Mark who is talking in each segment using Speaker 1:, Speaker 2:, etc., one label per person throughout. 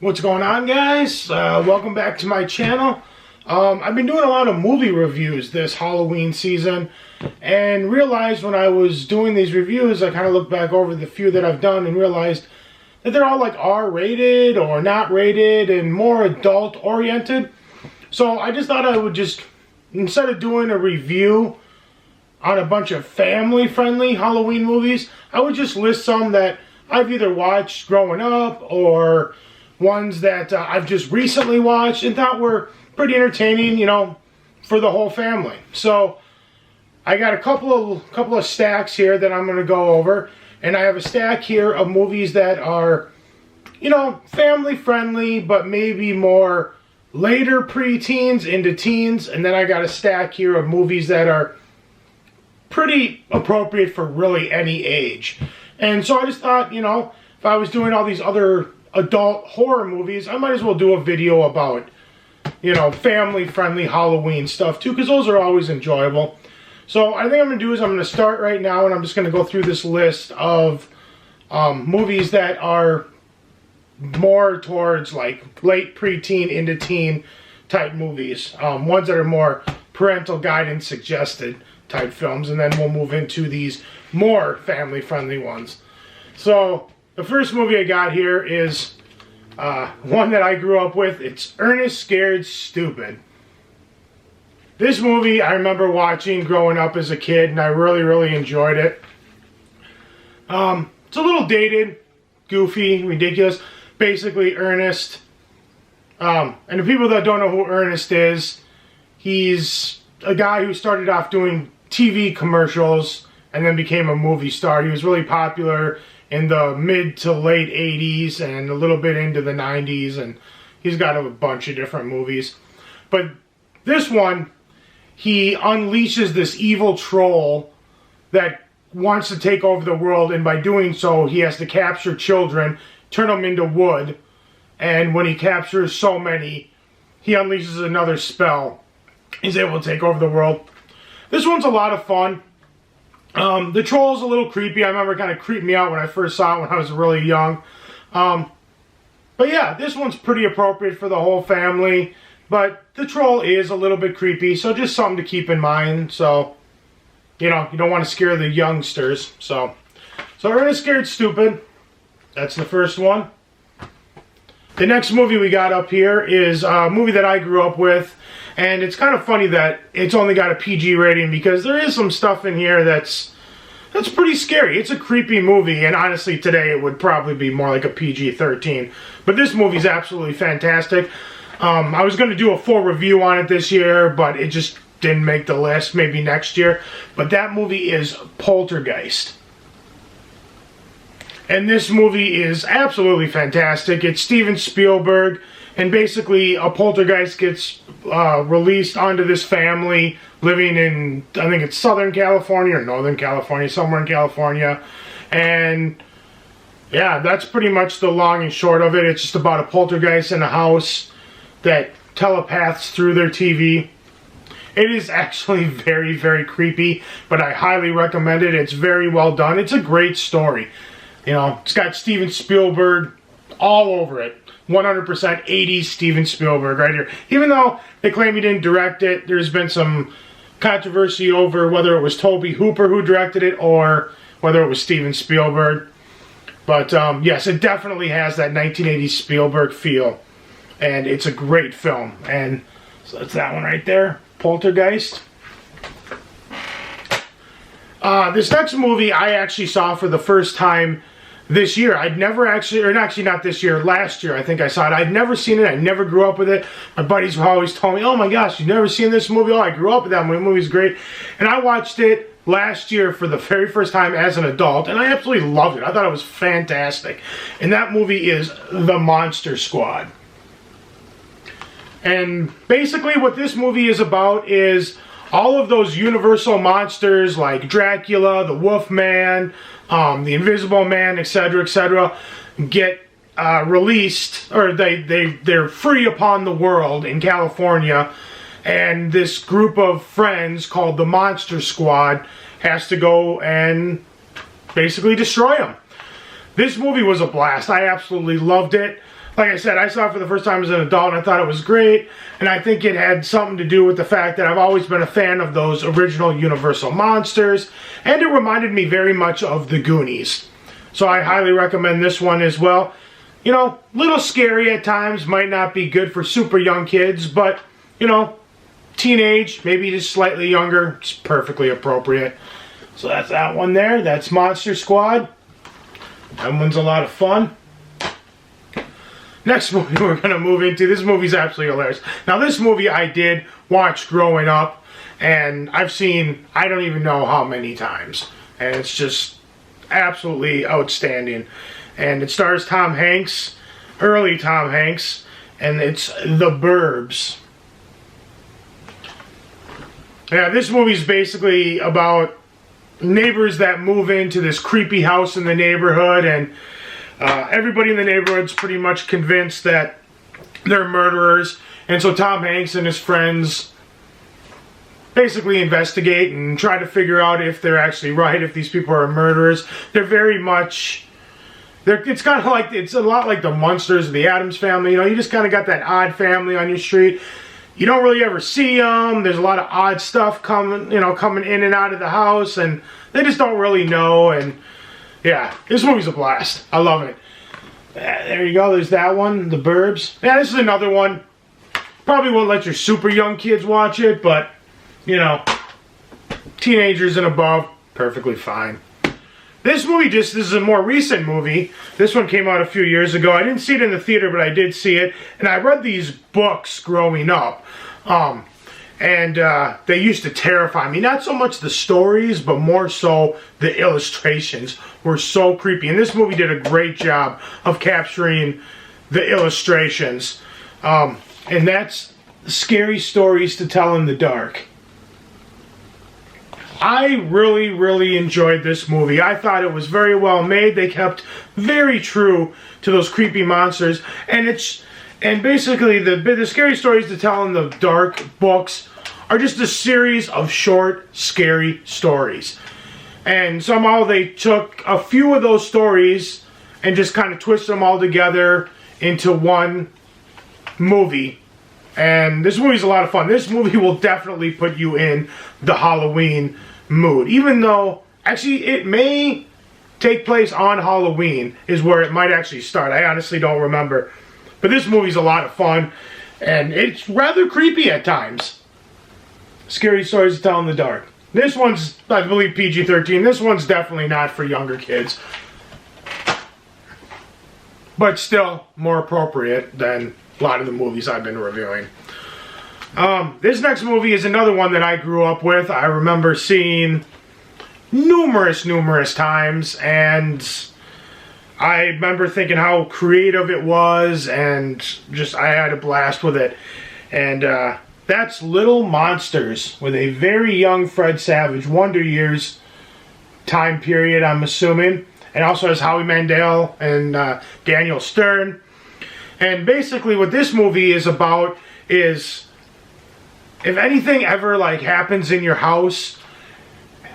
Speaker 1: What's going on, guys? Welcome back to my channel. I've been doing a lot of movie reviews this Halloween season and realized when I was doing these reviews, I kind of looked back over the few that I've done and realized that they're all like R-rated or not rated and more adult oriented. So I just thought I would just, instead of doing a review on a bunch of family-friendly Halloween movies, I would just list some that I've either watched growing up or ones that I've just recently watched and thought were pretty entertaining, you know, for the whole family. So I got a couple of stacks here that I'm going to go over, and I have a stack here of movies that are, you know, family friendly but maybe more later pre-teens into teens, and then I got a stack here of movies that are pretty appropriate for really any age. And so I just thought, you know, if I was doing all these other adult horror movies, I might as well do a video about, you know, family-friendly Halloween stuff too, because those are always enjoyable. So I think I'm going to do is I'm going to start right now, and I'm just going to go through this list of movies that are more towards like late preteen into teen type movies. Ones that are more parental guidance suggested type films, and then we'll move into these more family-friendly ones. So the first movie I got here is one that I grew up with. It's Ernest Scared Stupid. This movie I remember watching growing up as a kid, and I really enjoyed it. It's a little dated, goofy, ridiculous. Basically, Ernest, and the people that don't know who Ernest is, he's a guy who started off doing TV commercials and then became a movie star. He was really popular in the mid to late 80s and a little bit into the 90s, and he's got a bunch of different movies. But this one, he unleashes this evil troll that wants to take over the world, and by doing so, he has to capture children, turn them into wood, and when he captures so many, he unleashes another spell. He's able to take over the world. This one's a lot of fun. The troll's a little creepy. I remember it kind of creeped me out when I first saw it when I was really young. But yeah, this one's pretty appropriate for the whole family. But the troll is a little bit creepy, so just something to keep in mind. So, you know, you don't want to scare the youngsters. So Ernest Scared Stupid. That's the first one. The next movie we got up here is a movie that I grew up with. And it's kind of funny that it's only got a PG rating because there is some stuff in here that's pretty scary. It's a creepy movie, and honestly today it would probably be more like a PG-13. But this movie's absolutely fantastic. I was going to do a full review on it this year, but it just didn't make the list. Maybe next year. But that movie is Poltergeist. And this movie is absolutely fantastic. It's Steven Spielberg. And basically, a poltergeist gets released onto this family living in, I think it's Southern California or Northern California, somewhere in California. And yeah, that's pretty much the long and short of it. It's just about a poltergeist in a house that telepaths through their TV. It is actually very creepy, but I highly recommend it. It's very well done. It's a great story. You know, it's got Steven Spielberg all over it. 100% 80s Steven Spielberg right here. Even though they claim he didn't direct it, there's been some controversy over whether it was Tobe Hooper who directed it or whether it was Steven Spielberg. But yes, it definitely has that 1980s Spielberg feel. And it's a great film. And so that's that one right there, Poltergeist. This next movie I actually saw for the first time this year. I'd never actually, or actually not this year, last year I think I saw it. I'd never seen it. I never grew up with it. My buddies always told me, oh my gosh, you've never seen this movie? Oh, I grew up with that movie. The movie's great. And I watched it last year for the very first time as an adult, and I absolutely loved it. I thought it was fantastic. And that movie is The Monster Squad. And basically what this movie is about is all of those Universal monsters like Dracula, the Wolfman, the Invisible Man, etc., get released, or they're free upon the world in California, and this group of friends called the Monster Squad has to go and basically destroy them. This movie was a blast. I absolutely loved it. like I said, I saw it for the first time as an adult, and I thought it was great, and I think it had something to do with the fact that I've always been a fan of those original Universal monsters, and it reminded me very much of the Goonies. So I highly recommend this one as well. You know, little scary at times, might not be good for super young kids, but, you know, teenage, maybe just slightly younger, it's perfectly appropriate. So that's that one there. That's Monster Squad. That one's a lot of fun. Next movie we're going to move into, this movie's absolutely hilarious. Now this movie I did watch growing up, and I've seen, I don't even know how many times. And it's just absolutely outstanding. And it stars Tom Hanks, early Tom Hanks, and it's The Burbs. Yeah, this movie's basically about neighbors that move into this creepy house in the neighborhood, and everybody in the neighborhood's pretty much convinced that they're murderers, and so Tom Hanks and his friends basically investigate and try to figure out if they're actually right, if these people are murderers. They're very much, it's kind of like, it's a lot like the Munsters of the Addams Family. You know, you just kind of got that odd family on your street. You don't really ever see them. There's a lot of odd stuff coming in and out of the house, and they just don't really know. And yeah, this movie's a blast. I love it. There you go. There's that one, The Burbs. Yeah, this is another one. Probably won't let your super young kids watch it, but, you know, teenagers and above, perfectly fine. This movie this is a more recent movie. This one came out a few years ago. I didn't see it in the theater, but I did see it. And I read these books growing up. And they used to terrify me. Not so much the stories, but more so the illustrations were so creepy. And this movie did a great job of capturing the illustrations. And that's Scary Stories to Tell in the Dark. I really, really enjoyed this movie. I thought it was very well made. They kept very true to those creepy monsters. And basically the Scary Stories to Tell in the Dark books are just a series of short, scary stories. And somehow they took a few of those stories and just kind of twisted them all together into one movie. And this movie's a lot of fun. This movie will definitely put you in the Halloween mood. Even though, actually, it may take place on Halloween is where it might actually start. I honestly don't remember. But this movie's a lot of fun. And it's rather creepy at times. Scary Stories to Tell in the Dark. This one's, I believe, PG-13. This one's definitely not for younger kids. But still more appropriate than a lot of the movies I've been reviewing. This next movie is another one that I grew up with. I remember seeing numerous times, and I remember thinking how creative it was, and just I had a blast with it. And that's Little Monsters, with a very young Fred Savage, Wonder Years time period, I'm assuming. And also has Howie Mandel and Daniel Stern. And basically what this movie is about is, if anything ever like happens in your house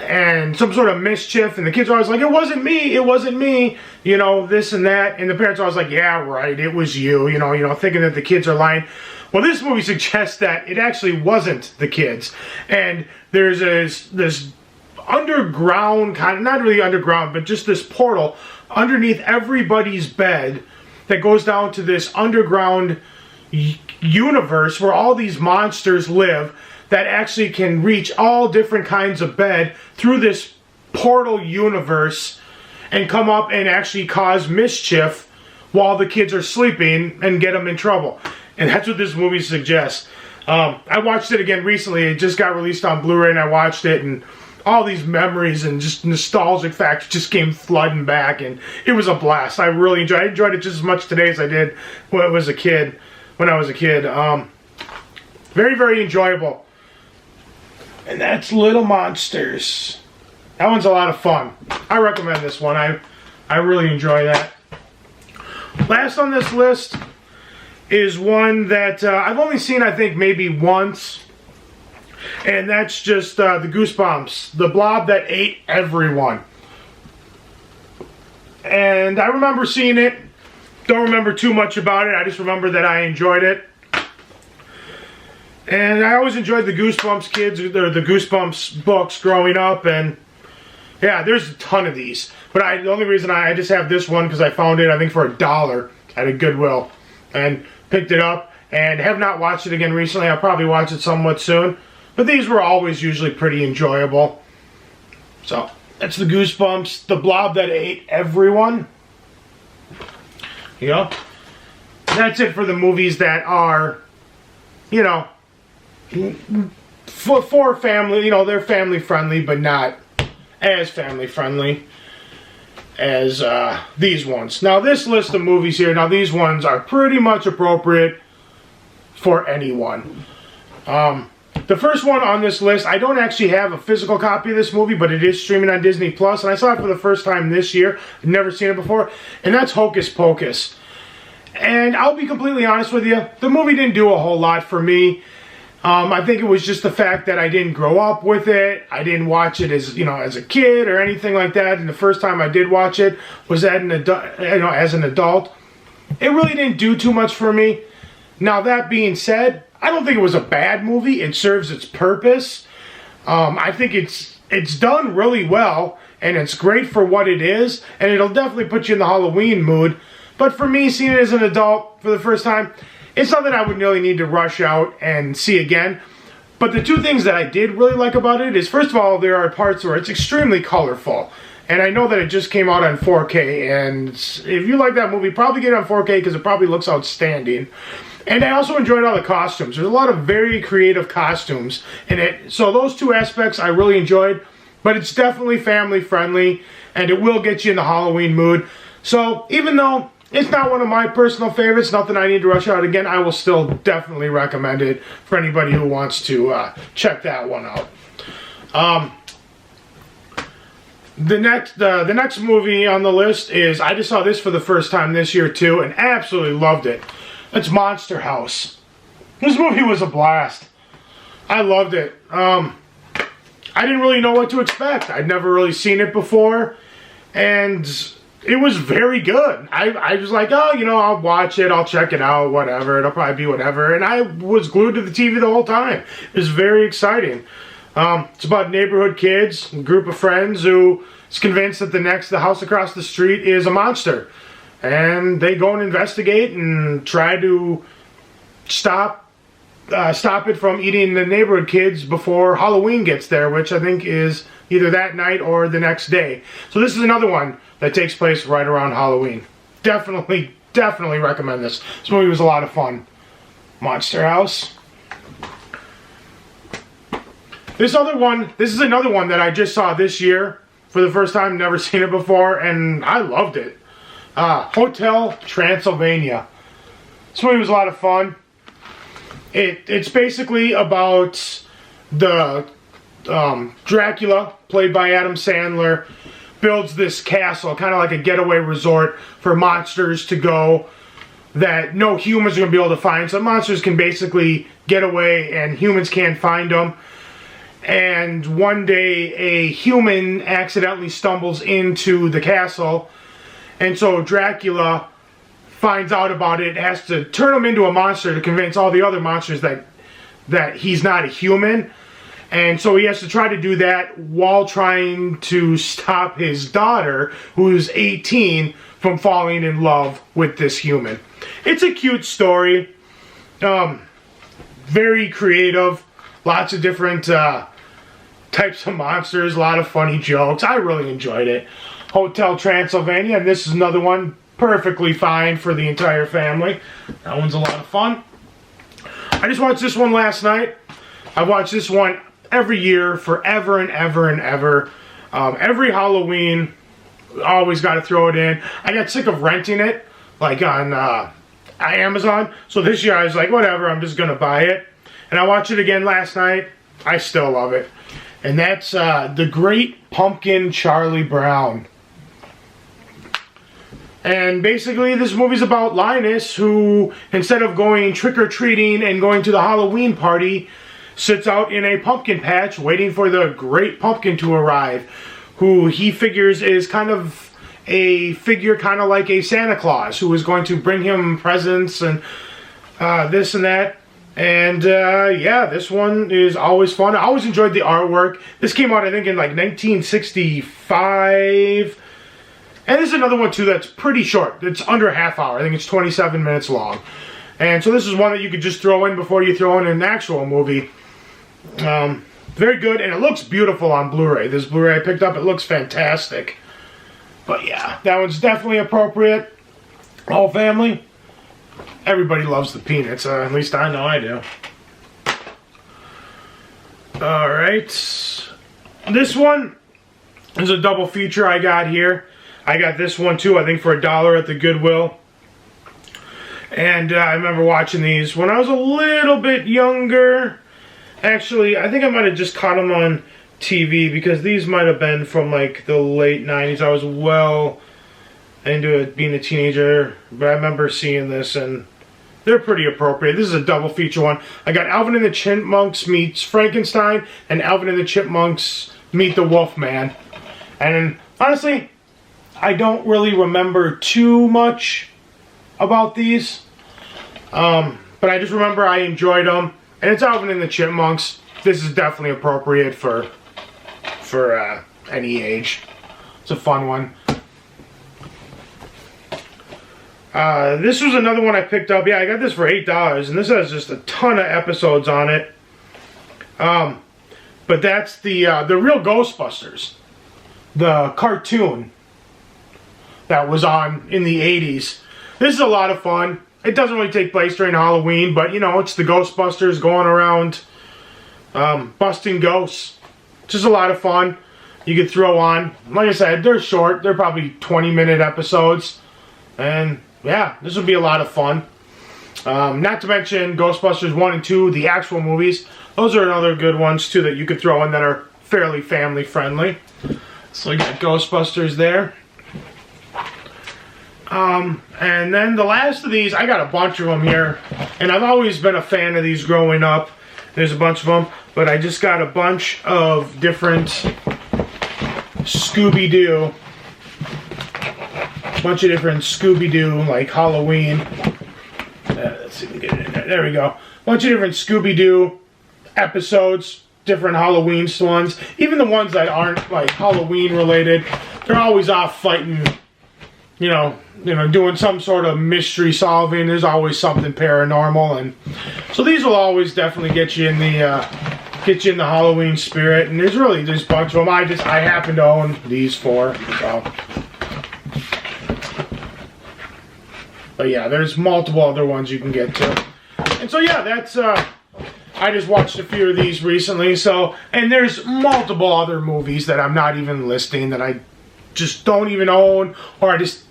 Speaker 1: and some sort of mischief, and the kids are always like, it wasn't me, you know, this and that, and the parents are always like, yeah, right, it was you, you know, thinking that the kids are lying. Well, this movie suggests that it actually wasn't the kids. And there's this underground, kind of, not really underground, but just this portal underneath everybody's bed that goes down to this underground universe where all these monsters live that actually can reach all different kinds of bed through this portal universe and come up and actually cause mischief while the kids are sleeping and get them in trouble. And that's what this movie suggests. I watched it again recently. It just got released on Blu-ray, and I watched it, and all these memories and just nostalgic facts just came flooding back, and it was a blast. I really enjoyed it. I enjoyed it just as much today as I did when I was a kid. Very, very enjoyable. And that's Little Monsters. That one's a lot of fun. I recommend this one. I really enjoy that. Last on this list is one that I've only seen, I think, maybe once. And that's just the Goosebumps. The blob that ate everyone. And I remember seeing it. Don't remember too much about it. I just remember that I enjoyed it. And I always enjoyed the Goosebumps kids, or the Goosebumps books growing up. And yeah, there's a ton of these. But the only reason I just have this one because I found it, I think, for $1 at a Goodwill. And picked it up. And have not watched it again recently. I'll probably watch it somewhat soon. But these were always usually pretty enjoyable. So, that's the Goosebumps. The Blob That Ate Everyone. You know? That's it for the movies that are, you know, for family. You know, they're family friendly, but not as family friendly as these ones. Now, this list of movies here, now these ones are pretty much appropriate for anyone. The first one on this list, I don't actually have a physical copy of this movie, but it is streaming on Disney+, and I saw it for the first time this year. I've never seen it before, and that's Hocus Pocus. And I'll be completely honest with you, the movie didn't do a whole lot for me. I think it was just the fact that I didn't grow up with it. I didn't watch it as, you know, as a kid or anything like that. And the first time I did watch it was as an adult. It really didn't do too much for me. Now, that being said, I don't think it was a bad movie. It serves its purpose. I think it's done really well, and it's great for what it is, and it'll definitely put you in the Halloween mood. But for me, seeing it as an adult for the first time, it's something I would really need to rush out and see again. But the two things that I did really like about it is, first of all, there are parts where it's extremely colorful. And I know that it just came out on 4K, and if you like that movie, probably get it on 4K because it probably looks outstanding. And I also enjoyed all the costumes. There's a lot of very creative costumes in it. So those two aspects I really enjoyed. But it's definitely family friendly, and it will get you in the Halloween mood. So even though it's not one of my personal favorites, nothing I need to rush out again, I will still definitely recommend it for anybody who wants to check that one out. The next movie on the list is, I just saw this for the first time this year too, and absolutely loved it. It's Monster House. This movie was a blast. I loved it. I didn't really know what to expect. I'd never really seen it before, and it was very good. I was like, oh, you know, I'll watch it, I'll check it out, whatever, it'll probably be whatever, and I was glued to the TV the whole time. It was very exciting. It's about neighborhood kids, a group of friends who is convinced that the house across the street is a monster. And they go and investigate and try to stop it from eating the neighborhood kids before Halloween gets there, which I think is either that night or the next day. So this is another one that takes place right around Halloween. Definitely recommend this. This movie was a lot of fun. Monster House. This is another one that I just saw this year for the first time, never seen it before, and I loved it. Hotel Transylvania. This movie was a lot of fun. It's basically about the Dracula, played by Adam Sandler, builds this castle, kind of like a getaway resort for monsters to go that no humans are going to be able to find. So monsters can basically get away and humans can't find them. And one day a human accidentally stumbles into the castle, and so Dracula finds out about it, has to turn him into a monster to convince all the other monsters that he's not a human. And so he has to try to do that while trying to stop his daughter, who's 18, from falling in love with this human. It's a cute story. Very creative. Lots of different types of monsters. A lot of funny jokes. I really enjoyed it. Hotel Transylvania, and this is another one perfectly fine for the entire family. That one's a lot of fun. I just watched this one last night. I've watched this one every year, forever and ever and ever. Every Halloween, always got to throw it in. I got sick of renting it, like on Amazon. So this year I was like, whatever, I'm just going to buy it. And I watched it again last night. I still love it. And that's The Great Pumpkin Charlie Brown. And basically this movie's about Linus, who instead of going trick-or-treating and going to the Halloween party, sits out in a pumpkin patch waiting for the Great Pumpkin to arrive, who he figures is kind of a figure kind of like a Santa Claus who was going to bring him presents and this and that. And yeah, this one is always fun. I always enjoyed the artwork. This came out, I think, in like 1965. And this is another one too that's pretty short. It's under a half hour. I think it's 27 minutes long. And so this is one that you could just throw in before you throw in an actual movie. Very good, and it looks beautiful on Blu-ray. This Blu-ray I picked up, it looks fantastic. But yeah, that one's definitely appropriate. All family. Everybody loves the Peanuts, at least I know I do. Alright. This one is a double feature I got here. I got this one too, I think for $1 at the Goodwill. And I remember watching these when I was a little bit younger. Actually, I think I might have just caught them on TV because these might have been from like the late 90s. I was well into it being a teenager, but I remember seeing this and they're pretty appropriate. This is a double feature one. I got Alvin and the Chipmunks meets Frankenstein and Alvin and the Chipmunks meet the Wolfman. And honestly, I don't really remember too much about these, but I just remember I enjoyed them. And it's Alvin and the Chipmunks. This is definitely appropriate for any age. It's a fun one. This was another one I picked up. Yeah, I got this for $8, and this has just a ton of episodes on it. But that's the real Ghostbusters, the cartoon that was on in the 80s. This is a lot of fun. It doesn't really take place during Halloween, but, you know, it's the Ghostbusters going around busting ghosts. Just a lot of fun. You could throw on. Like I said, they're short. They're probably 20-minute episodes. And, yeah, this would be a lot of fun. Not to mention Ghostbusters 1 and 2, the actual movies. Those are another good ones, too, that you could throw in that are fairly family-friendly. So you got Ghostbusters there. And then the last of these, I got a bunch of them here, and I've always been a fan of these growing up. There's a bunch of them, but I just got a bunch of different ScoobyDoo. Bunch of different ScoobyDoo, like Halloween. Let's see if we can get it in there. There we go. Bunch of different ScoobyDoo episodes, different Halloween ones. Even the ones that aren't like Halloween related, they're always off fighting. You know, doing some sort of mystery solving. There's always something paranormal, and so these will always definitely get you in the Halloween spirit. And there's a bunch of them. I happen to own these 4. So. But yeah, there's multiple other ones you can get to. And so yeah, that's I just watched a few of these recently. So, and there's multiple other movies that I'm not even listing that I just don't even own, or I just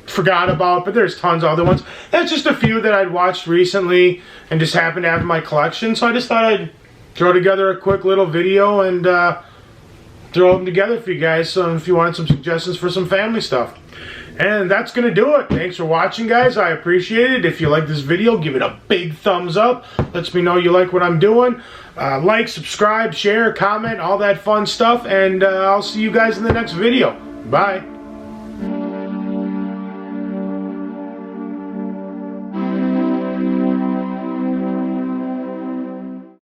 Speaker 1: forgot about, but there's tons of other ones. That's just a few that I'd watched recently and just happened to have in my collection, so I just thought I'd throw together a quick little video and throw them together for you guys, so if you wanted some suggestions for some family stuff. And that's going to do it. Thanks for watching, guys. I appreciate it. If you like this video, give it a big thumbs up. Lets me know you like what I'm doing. Like, subscribe, share, comment, all that fun stuff, and I'll see you guys in the next video. Bye.